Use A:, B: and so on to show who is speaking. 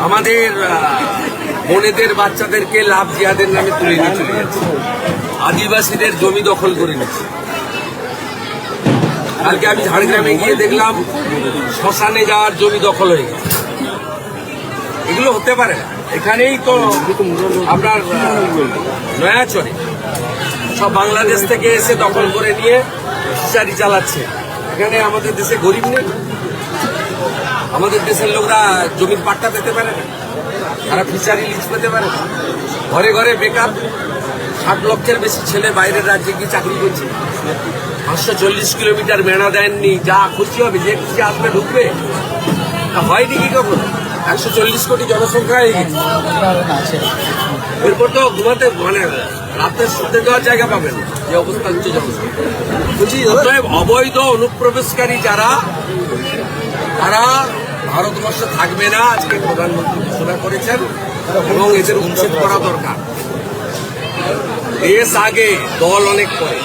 A: আমাদের বোনেদের বাচ্চাদেরকে লাভ জিহাদের নামে তুলে নিয়ে চলে যাচ্ছে, আদিবাসীদের জমি দখল করে নিচ্ছে। কালকে আমি ঝাড়গ্রামে গিয়ে দেখলাম শ্মশানে যাওয়ার জমি দখল হয়ে গেছে। এগুলো হতে পারে না। এখানেই তো আপনার নয়াচরে সব বাংলাদেশ থেকে এসে দখল করে নিয়ে ফিশারি চালাচ্ছে। এখানে আমাদের দেশে গরিব নেই, আমাদের দেশের লোকরা জমির পাট্টা পেতে পারে না, তারা ফিশারি লিজ পেতে পারে না। ঘরে ঘরে বেকার, 60 লক্ষের বেশি ছেলে বাইরের রাজ্যে গিয়ে চাকরি করছে। 540 কিলোমিটার মেনা দেননি, যা খুশি হবে যে খুশি আসবে ঢুকবে, তা হয়নি কি কখনো? 140 কোটি জনসংখ্যা হয়ে গেছে। এরপর তো ঘুমাতে মানে রাতে শুতে দেওয়ার জায়গা পাবেন, যে অবস্থা হচ্ছে জনসংখ্যা। অবৈধ অনুপ্রবেশকারী যারা, তারা ভারতবর্ষে থাকবে না, আজকে প্রধানমন্ত্রী ঘোষণা করেছেন, এবং এদের উচ্ছেদ করা দরকার। দেশ আগে, দল অনেক পরে।